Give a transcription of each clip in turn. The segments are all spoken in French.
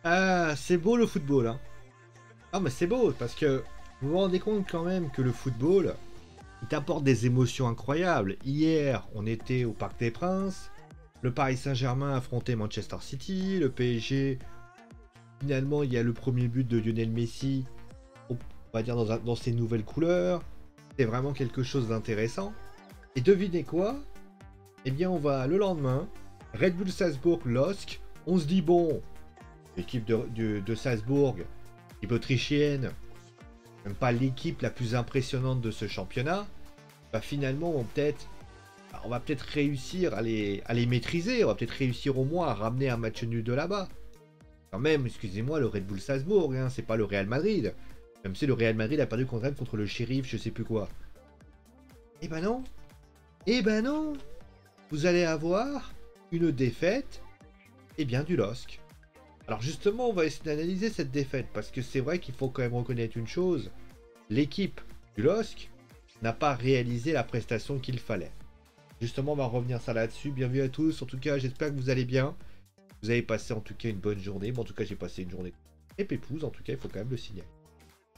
Ah, c'est beau le football, hein. Ah, mais c'est beau parce que vous vous rendez compte quand même que le football, il t'apporte des émotions incroyables. Hier, on était au Parc des Princes. Le Paris Saint-Germain affrontait Manchester City. Le PSG, finalement, il y a le premier but de Lionel Messi, on va dire dans ses nouvelles couleurs. C'est vraiment quelque chose d'intéressant. Et devinez quoi? Eh bien, on va le lendemain, Red Bull Salzbourg, LOSC. On se dit, bon, l'équipe de Salzbourg, l'équipe autrichienne, même pas l'équipe la plus impressionnante de ce championnat, bah finalement on va peut-être réussir à les maîtriser, on va peut-être réussir au moins à ramener un match nul de là-bas. Quand même, excusez-moi, le Red Bull Salzbourg, hein, c'est pas le Real Madrid. Même si le Real Madrid a perdu contre le shérif, je sais plus quoi. Eh ben non, eh ben non, vous allez avoir une défaite, et bien du LOSC. Alors justement, on va essayer d'analyser cette défaite, parce que c'est vrai qu'il faut quand même reconnaître une chose, l'équipe du LOSC n'a pas réalisé la prestation qu'il fallait. Justement, on va revenir ça là-dessus. Bienvenue à tous. En tout cas, j'espère que vous allez bien. Vous avez passé en tout cas une bonne journée. Bon, en tout cas, j'ai passé une journée très pépouse. En tout cas, il faut quand même le signaler.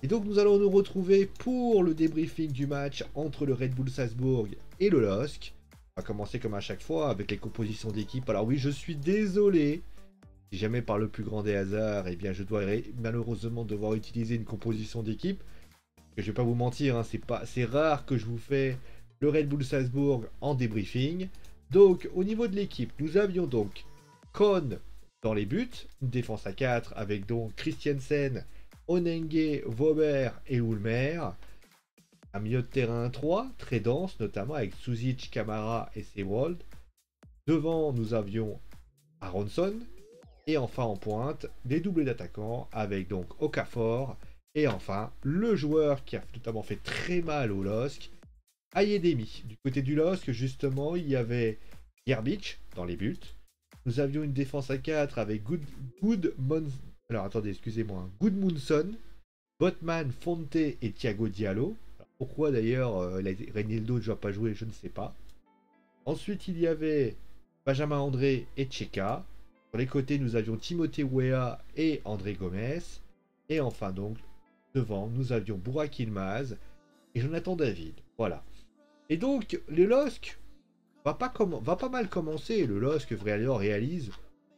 Et donc, nous allons nous retrouver pour le débriefing du match entre le Red Bull Salzbourg et le LOSC. On va commencer comme à chaque fois avec les compositions d'équipe. Alors oui, je suis désolé. Si jamais par le plus grand des hasards, eh bien, je dois malheureusement devoir utiliser une composition d'équipe. Je vais pas vous mentir, hein, c'est rare que je vous fais le Red Bull Salzbourg en débriefing. Donc, au niveau de l'équipe, nous avions donc Kohn dans les buts, une défense à 4 avec donc Christiansen, Onenge, Vauber et Ulmer. Un milieu de terrain 3, très dense, notamment avec Suzic, Kamara et Sewald. Devant, nous avions Aronson. Et enfin en pointe, des doublés d'attaquants avec donc Okafor. Et enfin, le joueur qui a notamment fait très mal au LOSC, Ayedemi. Du côté du LOSC, justement, il y avait Gerbic dans les buts. Nous avions une défense à 4 avec Alors attendez, excusez-moi. Goodmunson, Botman, Fonte et Thiago Diallo. Alors, pourquoi d'ailleurs Reinildo ne va pas jouer, je ne sais pas. Ensuite, il y avait Benjamin André et Tcheka. Sur les côtés, nous avions Timothée Weah et André Gomez. Et enfin donc, devant, nous avions Burak Yılmaz et Jonathan David. Voilà. Et donc, le LOSC va pas mal commencer. Le LOSC réalise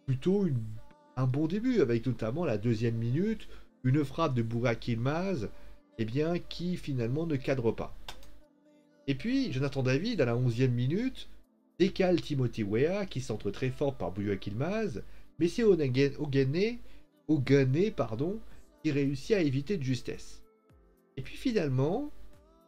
plutôt un bon début, avec notamment la deuxième minute, une frappe de Burak Yılmaz, eh bien, qui finalement ne cadre pas. Et puis, Jonathan David, à la 11e minute, décale Timothée Weah, qui centre très fort par Burak Yılmaz, mais c'est Ogane, pardon, qui réussit à éviter de justesse. Et puis finalement,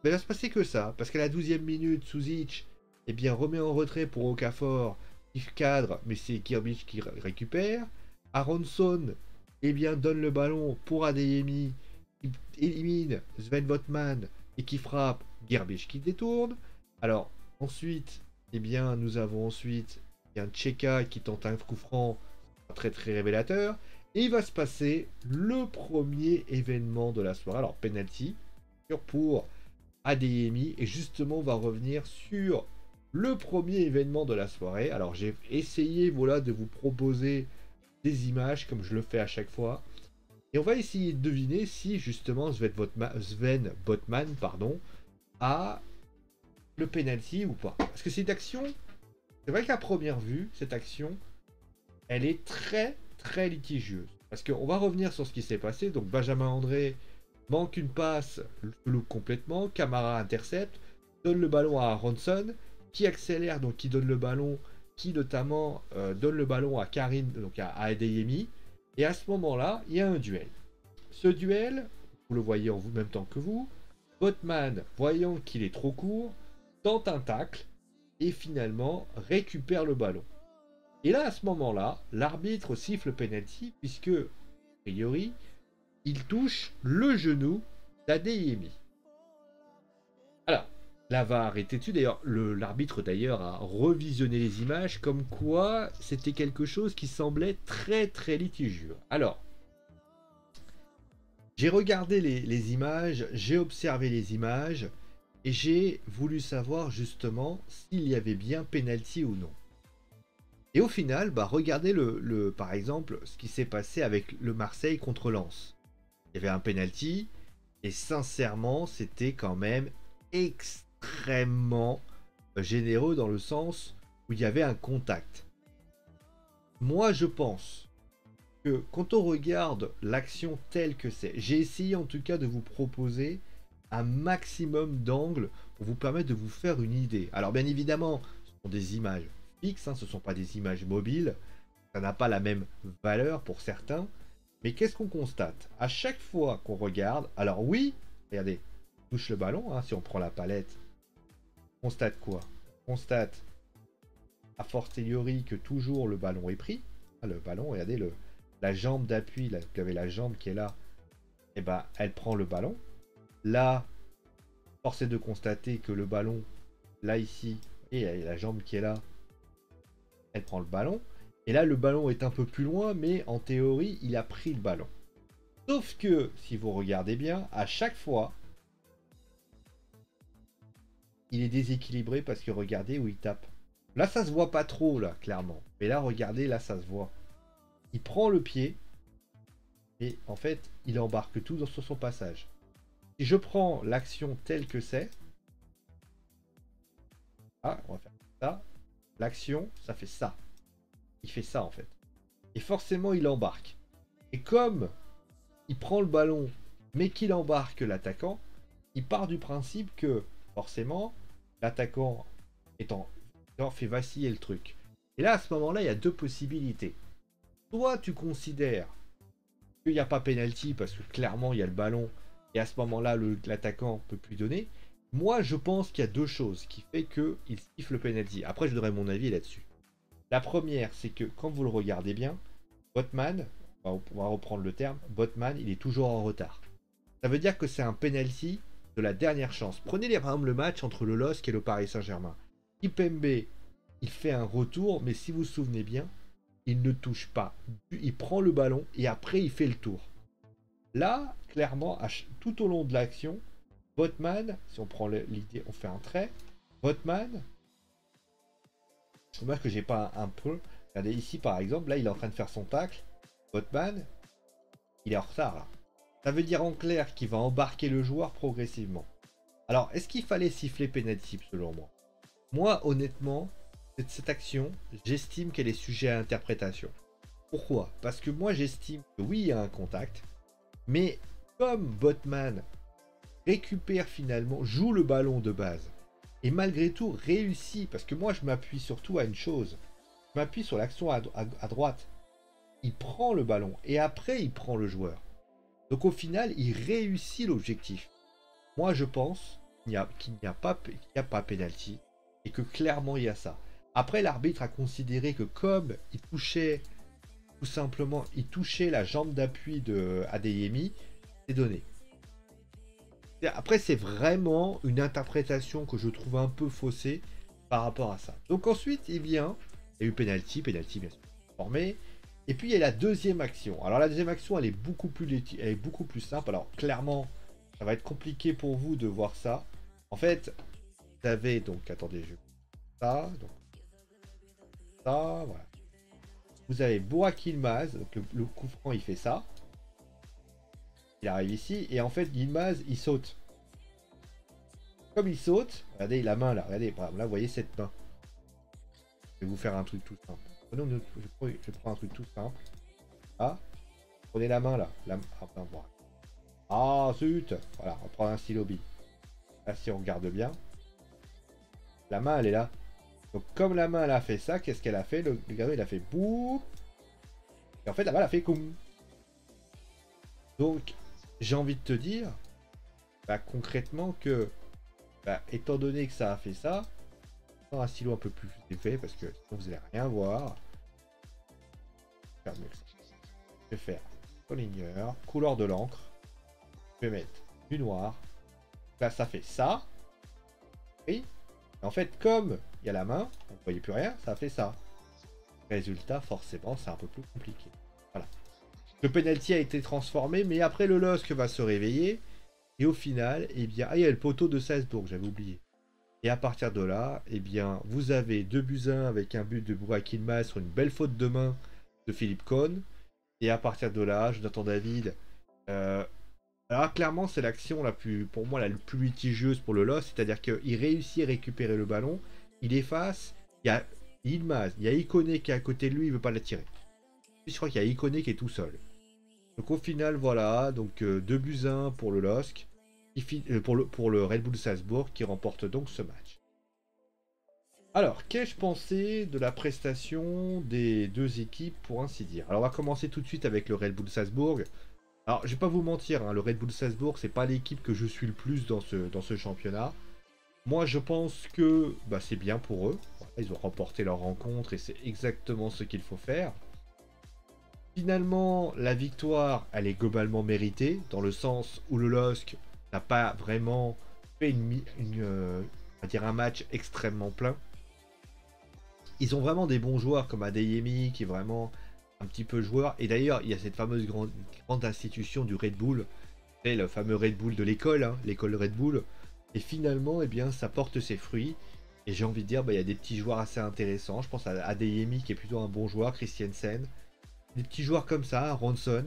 il va se passer que ça, parce qu'à la 12e minute, Suzic eh bien, remet en retrait pour Okafor, qui cadre, mais c'est Gerbic qui récupère. Aronson eh bien, donne le ballon pour Adeyemi, qui élimine Sven Botman et qui frappe Gerbic qui détourne. Alors, ensuite, eh bien, nous avons ensuite un Tcheka qui tente un coup franc très très révélateur. Et il va se passer le premier événement de la soirée. Alors, penalty pour Adeyemi. Et justement, on va revenir sur le premier événement de la soirée. Alors, j'ai essayé voilà, de vous proposer des images comme je le fais à chaque fois. Et on va essayer de deviner si justement Sven Botman a le penalty ou pas. Parce que c'est une action, c'est vrai qu'à première vue, cette action, elle est très très litigieuse. Parce qu'on va revenir sur ce qui s'est passé. Donc Benjamin André manque une passe, le loupe complètement. Kamara intercepte, donne le ballon à Aronson, qui accélère, donc qui donne le ballon, qui notamment donne le ballon à Karim, donc à Adeyemi. Et à ce moment-là, il y a un duel. Ce duel, vous le voyez en même temps que vous, Botman, voyant qu'il est trop court, tente un tacle et finalement récupère le ballon. Et là, à ce moment-là, l'arbitre siffle penalty puisque, a priori, il touche le genou d'Adeyemi. Alors, la VAR est têtue. D'ailleurs, l'arbitre d'ailleurs a revisionné les images comme quoi c'était quelque chose qui semblait très très litigieux. Alors, j'ai regardé les images, j'ai observé les images et j'ai voulu savoir justement s'il y avait bien penalty ou non. Et au final, bah, regardez par exemple ce qui s'est passé avec le Marseille contre Lens. Il y avait un penalty et sincèrement, c'était quand même extrêmement généreux dans le sens où il y avait un contact. Moi, je pense que quand on regarde l'action telle que c'est, j'ai essayé en tout cas de vous proposer un maximum d'angles pour vous permettre de vous faire une idée. Alors bien évidemment, ce sont des images fixes, hein, ce ne sont pas des images mobiles, ça n'a pas la même valeur pour certains, mais qu'est-ce qu'on constate? À chaque fois qu'on regarde, alors oui, regardez, on touche le ballon, hein, si on prend la palette, on constate quoi? On constate a fortiori que toujours le ballon est pris. Le ballon, regardez, la jambe d'appui, vous avez la jambe qui est là, et ben elle prend le ballon. Là, force est de constater que le ballon, là ici, et la jambe qui est là, elle prend le ballon. Et là, le ballon est un peu plus loin, mais en théorie, il a pris le ballon. Sauf que, si vous regardez bien, à chaque fois, il est déséquilibré parce que regardez où il tape. Là, ça se voit pas trop, là, clairement. Mais là, regardez, là, ça se voit. Il prend le pied et en fait, il embarque tout sur son passage. Si je prends l'action telle que c'est, ah, on va faire ça. L'action, ça fait ça. Il fait ça en fait. Et forcément, il embarque. Et comme il prend le ballon, mais qu'il embarque l'attaquant, il part du principe que forcément, l'attaquant fait vaciller le truc. Et là, à ce moment-là, il y a deux possibilités. Soit tu considères qu'il n'y a pas penalty parce que clairement il y a le ballon et à ce moment-là l'attaquant peut plus donner. Moi je pense qu'il y a deux choses qui fait qu'il siffle le penalty. Après je donnerai mon avis là-dessus. La première c'est que quand vous le regardez bien, Botman, on va reprendre le terme, Botman il est toujours en retard. Ça veut dire que c'est un penalty de la dernière chance. Prenez par exemple le match entre le LOSC et le Paris Saint-Germain. Kimpembe il fait un retour mais si vous vous souvenez bien, il ne touche pas. Il prend le ballon et après il fait le tour. Là, clairement, tout au long de l'action, Botman, si on prend l'idée, on fait un trait. Botman, c'est dommage que j'ai pas un peu. Regardez ici par exemple, là il est en train de faire son tacle. Botman, il est en retard là. Ça veut dire en clair qu'il va embarquer le joueur progressivement. Alors, est-ce qu'il fallait siffler penalty selon moi? Moi, honnêtement, cette action, j'estime qu'elle est sujet à interprétation. Pourquoi? Parce que moi, j'estime que oui, il y a un contact, mais comme Botman récupère finalement, joue le ballon de base, et malgré tout réussit, parce que moi, je m'appuie surtout à une chose, je m'appuie sur l'action à droite. Il prend le ballon, et après, il prend le joueur. Donc au final, il réussit l'objectif. Moi, je pense qu'il n'y a pas penalty, et que clairement, il y a ça. Après, l'arbitre a considéré que comme il touchait, tout simplement, il touchait la jambe d'appui de Adeyemi, c'est donné. Après, c'est vraiment une interprétation que je trouve un peu faussée par rapport à ça. Donc ensuite, eh bien, il y a eu penalty bien sûr, formé. Et puis, il y a la deuxième action. Alors, la deuxième action, elle est beaucoup plus simple. Alors, clairement, ça va être compliqué pour vous de voir ça. En fait, vous avez, donc, attendez, je... Ça, donc, ça, voilà. Vous avez Burak Yilmaz, donc le coup franc il fait ça. Il arrive ici et en fait Yilmaz il saute. Comme il saute, regardez la main là, regardez, là vous voyez cette main. Je vais vous faire un truc tout simple. Je prends un truc tout simple. Ah, prenez la main là. Ah zut, voilà, on prend un stylo bille. Là si on regarde bien, la main elle est là. Donc comme la main elle a fait ça, qu'est-ce qu'elle a fait? Le gars il a fait boum. Et en fait la balle a fait comme. Donc j'ai envie de te dire bah, concrètement que bah, étant donné que ça a fait ça, un stylo un peu plus épais parce que sinon vous allez rien voir. Je vais faire colligneur, couleur de l'encre. Je vais mettre du noir. Là ça fait ça. Et en fait comme il y a la main, vous ne voyez plus rien, ça fait ça. Résultat, forcément, c'est un peu plus compliqué. Voilà. Le penalty a été transformé, mais après le LOSC va se réveiller. Et au final, eh bien, ah, il y a le poteau de Salzbourg, j'avais oublié. Et à partir de là, eh bien, vous avez 2-1 avec un but de Burak Yilmaz sur une belle faute de main de Philippe Cohn. Et à partir de là, Jonathan David. Alors clairement, c'est l'action la plus, pour moi, la plus litigieuse pour le LOS. C'est-à-dire qu'il réussit à récupérer le ballon. Il efface. Il y a Yilmaz. Il y a Ikoné qui est à côté de lui. Il ne veut pas la tirer. Je crois qu'il y a Ikoné qui est tout seul. Donc au final, voilà. Donc 2-1 pour le LOSC. Pour le Red Bull Salzbourg qui remporte donc ce match. Alors, qu'ai-je pensé de la prestation des deux équipes pour ainsi dire? Alors on va commencer tout de suite avec le Red Bull Salzbourg. Alors je vais pas vous mentir, hein, le Red Bull Salzbourg c'est pas l'équipe que je suis le plus dans ce championnat. Moi je pense que bah, c'est bien pour eux. Ils ont remporté leur rencontre et c'est exactement ce qu'il faut faire. Finalement, la victoire, elle est globalement méritée, dans le sens où le LOSC n'a pas vraiment fait on va dire un match extrêmement plein. Ils ont vraiment des bons joueurs comme Adeyemi, qui est vraiment un petit peu joueur. Et d'ailleurs, il y a cette fameuse grande institution du Red Bull, c'est le fameux Red Bull de l'école, hein, l'école Red Bull. Et finalement, eh bien, ça porte ses fruits. Et j'ai envie de dire, bah, il y a des petits joueurs assez intéressants. Je pense à Adeyemi, qui est plutôt un bon joueur, Christiansen. Des petits joueurs comme ça, Ronson,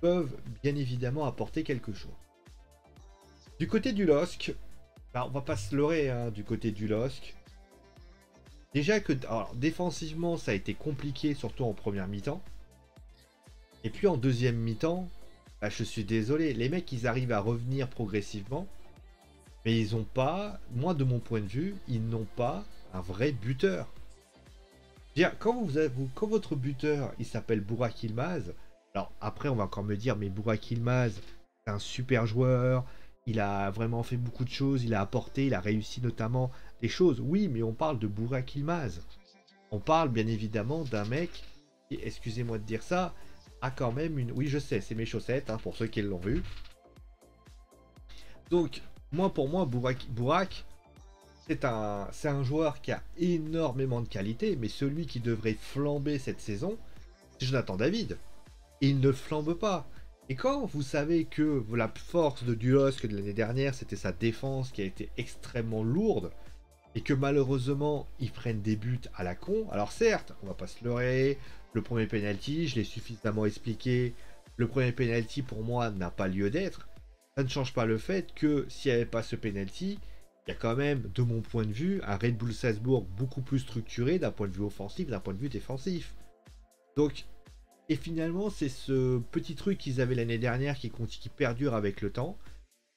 peuvent bien évidemment apporter quelque chose. Du côté du LOSC, bah, on va pas se leurrer, hein, du côté du LOSC. Déjà que alors, défensivement, ça a été compliqué, surtout en première mi-temps. Et puis en deuxième mi-temps, bah, je suis désolé, les mecs, ils arrivent à revenir progressivement. Mais ils n'ont pas, moi de mon point de vue, ils n'ont pas un vrai buteur. Quand votre buteur, il s'appelle Burak Yilmaz, alors après on va encore me dire, mais Burak Yilmaz, c'est un super joueur, il a vraiment fait beaucoup de choses, il a apporté, il a réussi notamment des choses. Oui, mais on parle de Burak Yilmaz. On parle bien évidemment d'un mec qui, excusez-moi de dire ça, a quand même une... Oui, je sais, c'est mes chaussettes, hein, pour ceux qui l'ont vu. Donc, pour moi, Burak, c'est un joueur qui a énormément de qualité, mais celui qui devrait flamber cette saison, c'est Jonathan David. Et il ne flambe pas. Et quand vous savez que la force de LOSC de l'année dernière, c'était sa défense qui a été extrêmement lourde, et que malheureusement, ils prennent des buts à la con. Alors certes, on va pas se leurrer, le premier penalty, je l'ai suffisamment expliqué, le premier penalty pour moi n'a pas lieu d'être. Ça ne change pas le fait que s'il n'y avait pas ce penalty, il y a quand même, de mon point de vue, un Red Bull Salzbourg beaucoup plus structuré d'un point de vue offensif, d'un point de vue défensif. Donc, et finalement, c'est ce petit truc qu'ils avaient l'année dernière qui perdure avec le temps,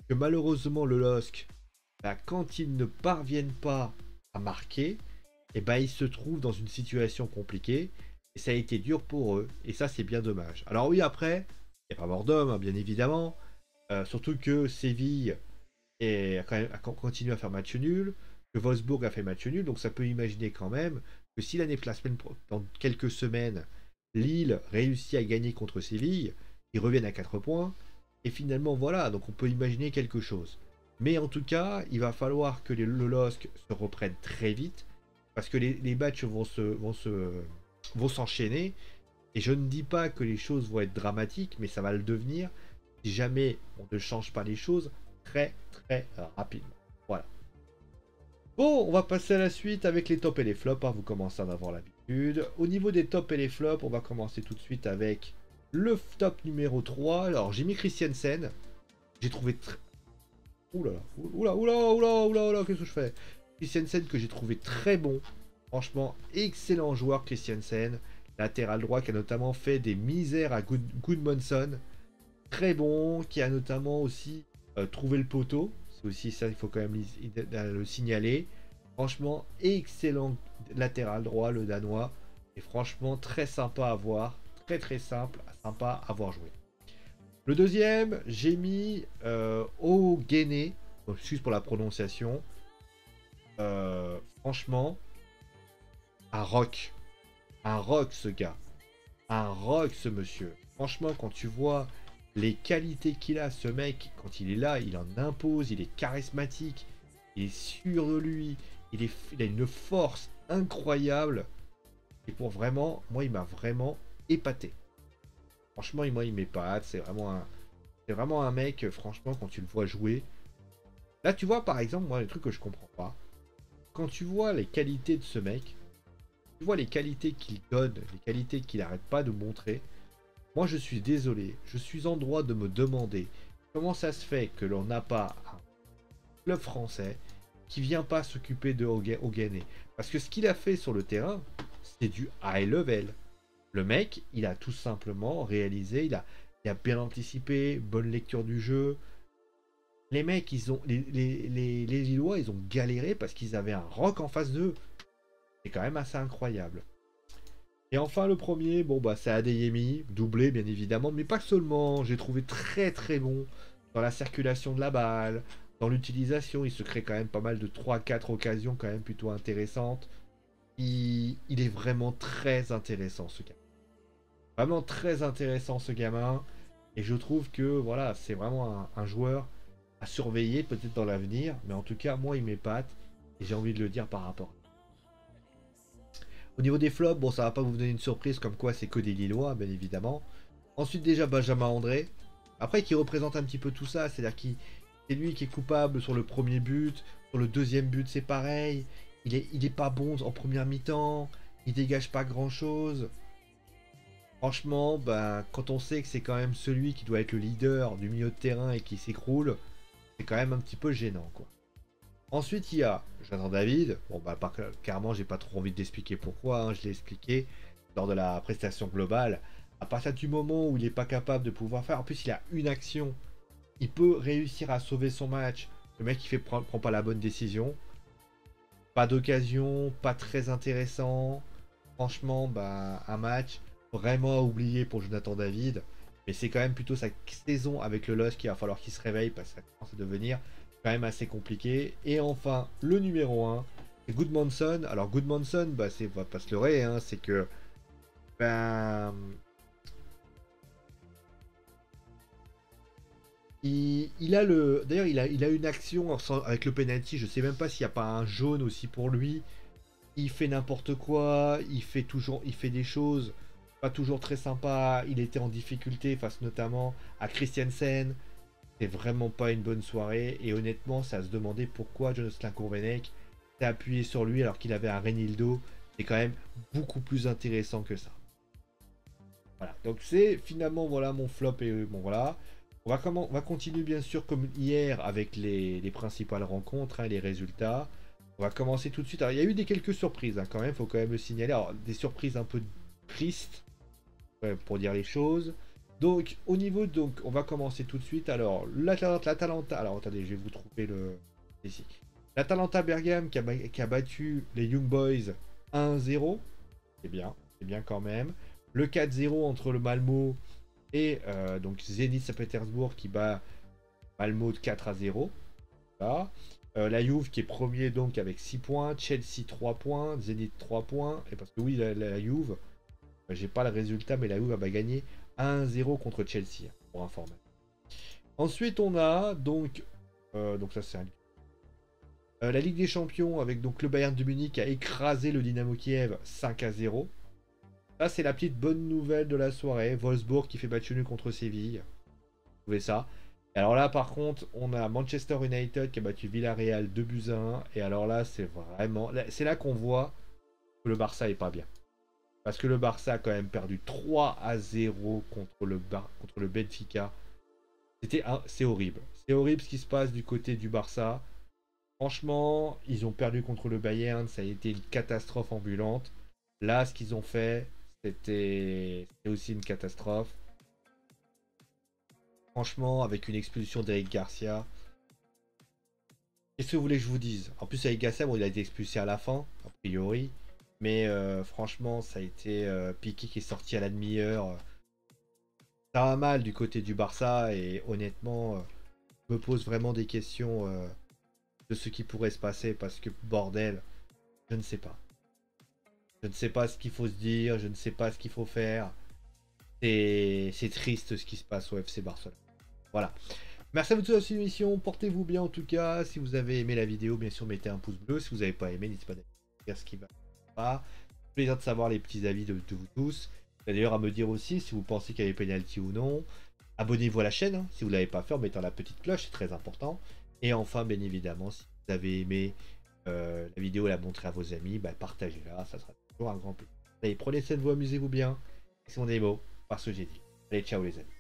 que malheureusement le LOSC, bah, quand ils ne parviennent pas à marquer, et bah, ils se trouvent dans une situation compliquée, et ça a été dur pour eux, et ça c'est bien dommage. Alors oui, après, il n'y a pas mort d'homme, hein, bien évidemment, surtout que Séville a continué à faire match nul, que Wolfsburg a fait match nul, donc ça peut imaginer quand même que si dans quelques semaines, Lille réussit à gagner contre Séville, ils reviennent à 4 points, et finalement voilà, donc on peut imaginer quelque chose. Mais en tout cas, il va falloir que le LOSC se reprenne très vite, parce que les matchs vont s'enchaîner, et je ne dis pas que les choses vont être dramatiques, mais ça va le devenir si jamais on ne change pas les choses très très rapidement. Voilà. Bon, on va passer à la suite avec les tops et les flops, hein, vous commencez à en avoir l'habitude. Au niveau des tops et les flops, on va commencer tout de suite avec le top numéro 3. Alors j'ai mis Christiansen, j'ai trouvé très... Oula, qu'est-ce que je fais? Christiansen que j'ai trouvé très bon. Franchement, excellent joueur Christiansen. Latéral droit qui a notamment fait des misères à Goodmanson. Très bon, qui a notamment aussi trouvé le poteau. C'est aussi ça, il faut quand même le signaler. Franchement, excellent latéral droit, le Danois. Et franchement, très sympa à voir. Très très simple, sympa à voir jouer. Le deuxième, j'ai mis Ogene, excuse pour la prononciation. Franchement, un rock. Un rock ce gars. Un rock ce monsieur. Franchement, quand tu vois les qualités qu'il a, ce mec, quand il est là, il en impose, il est charismatique, il est sûr de lui, il a une force incroyable. Et pour vraiment, moi, il m'a vraiment épaté. Franchement, moi, il m'épate. C'est vraiment un mec, franchement, quand tu le vois jouer. Là, tu vois, par exemple, moi, le truc que je comprends pas, quand tu vois les qualités de ce mec, tu vois les qualités qu'il donne, les qualités qu'il n'arrête pas de montrer, moi je suis désolé, je suis en droit de me demander comment ça se fait que l'on n'a pas un club français qui vient pas s'occuper de Ogane. Parce que ce qu'il a fait sur le terrain, c'est du high level. Le mec, il a tout simplement réalisé, il a bien anticipé, bonne lecture du jeu. Les mecs, les Lillois, ils ont galéré parce qu'ils avaient un rock en face d'eux. C'est quand même assez incroyable. Et enfin, le premier, bon, bah, c'est Adeyemi, doublé, bien évidemment, mais pas seulement. J'ai trouvé très très bon dans la circulation de la balle, dans l'utilisation. Il se crée quand même pas mal de 3-4 occasions, quand même plutôt intéressantes. Il est vraiment très intéressant, ce gars. Vraiment très intéressant, ce gamin. Et je trouve que, voilà, c'est vraiment un joueur à surveiller, peut-être dans l'avenir. Mais en tout cas, moi, il m'épate. Et j'ai envie de le dire par rapport. Au niveau des flops, bon, ça va pas vous donner une surprise comme quoi c'est que des Lillois, bien évidemment. Ensuite, déjà, Benjamin André. Après, qui représente un petit peu tout ça, c'est-à-dire qu'il c'est lui qui est coupable sur le premier but, sur le deuxième but, c'est pareil. Il est pas bon en première mi-temps, il dégage pas grand-chose. Franchement, ben, quand on sait que c'est quand même celui qui doit être le leader du milieu de terrain et qui s'écroule, c'est quand même un petit peu gênant, quoi. Ensuite, il y a Jonathan David. Bon, bah, clairement, j'ai pas trop envie d'expliquer pourquoi. Hein, je l'ai expliqué lors de la prestation globale. À partir du moment où il n'est pas capable de pouvoir faire, en plus, il a une action. Il peut réussir à sauver son match. Le mec, prend pas la bonne décision. Pas d'occasion, pas très intéressant. Franchement, bah, un match vraiment à oublier pour Jonathan David. Mais c'est quand même plutôt sa saison avec le LOSC qu'il va falloir qu'il se réveille parce que ça commence à devenir quand même assez compliqué. Et enfin, le numéro 1, c'est Goodmanson. Alors Goodmanson, bah, on va pas se leurrer, hein, c'est que ben, il a le. D'ailleurs, il a une action avec le penalty. Je sais même pas s'il n'y a pas un jaune aussi pour lui. Il fait n'importe quoi. Il fait des choses pas toujours très sympas. Il était en difficulté face notamment à Christiansen. C'est vraiment pas une bonne soirée. Et honnêtement, ça se demandait pourquoi Jocelyn Courvenec s'est appuyé sur lui alors qu'il avait un Renildo. C'est quand même beaucoup plus intéressant que ça. Voilà. Donc c'est finalement voilà mon flop et bon voilà. On va continuer bien sûr comme hier avec les principales rencontres, hein, les résultats. On va commencer tout de suite. Alors il y a eu quelques surprises hein, quand même, faut quand même le signaler. Alors des surprises un peu tristes pour dire les choses. Donc au niveau donc on va commencer tout de suite. Alors l'Atalanta. Alors attendez, je vais vous trouver le ici. L'Atalanta Bergame qui a battu les Young Boys 1-0. C'est bien quand même. Le 4-0 entre le Malmo et donc Zenit Saint-Pétersbourg qui bat Malmo de 4-0. Voilà. La Juve qui est premier donc avec 6 points, Chelsea 3 points, Zenit 3 points. Et parce que oui, la Juve, j'ai pas le résultat, mais la Juve va gagner 1-0 contre Chelsea, hein, pour information. Ensuite, on a donc ça c'est la Ligue des Champions avec donc le Bayern de Munich qui a écrasé le Dynamo Kiev 5-0. Là, c'est la petite bonne nouvelle de la soirée. Wolfsburg qui fait match nul contre Séville. Vous trouvez ça? Et alors là, par contre, on a Manchester United qui a battu Villarreal 2-1. Et alors là, c'est vraiment... C'est là qu'on voit que le Barça est pas bien. Parce que le Barça a quand même perdu 3-0 contre le Benfica. C'est horrible. C'est horrible ce qui se passe du côté du Barça. Franchement, ils ont perdu contre le Bayern. Ça a été une catastrophe ambulante. Là, ce qu'ils ont fait, c'était aussi une catastrophe. Franchement, avec une expulsion d'Eric Garcia. Qu'est-ce que vous voulez que je vous dise? En plus, Eric Garcia, bon, il a été expulsé à la fin, a priori. Mais franchement, ça a été Piqué qui est sorti à la demi-heure. Ça va mal du côté du Barça. Et honnêtement, je me pose vraiment des questions de ce qui pourrait se passer. Parce que, bordel, je ne sais pas. Je ne sais pas ce qu'il faut se dire. Je ne sais pas ce qu'il faut faire. C'est triste ce qui se passe au FC Barcelone. Voilà. Merci à vous tous pour cette émission. Portez-vous bien en tout cas. Si vous avez aimé la vidéo, bien sûr, mettez un pouce bleu. Si vous n'avez pas aimé, n'hésitez pas à dire ce qui va pas. Plaisir de savoir les petits avis de vous tous. D'ailleurs, à me dire aussi si vous pensez qu'il y avait penalty ou non. Abonnez-vous à la chaîne hein, si vous ne l'avez pas fait en mettant la petite cloche, c'est très important. Et enfin, bien évidemment, si vous avez aimé la vidéo, la montrer à vos amis, bah, partagez-la, ça sera toujours un grand plaisir. Allez, prenez soin de vous, amusez-vous bien. C'est mon démo, par ce que j'ai dit. Allez, ciao les amis.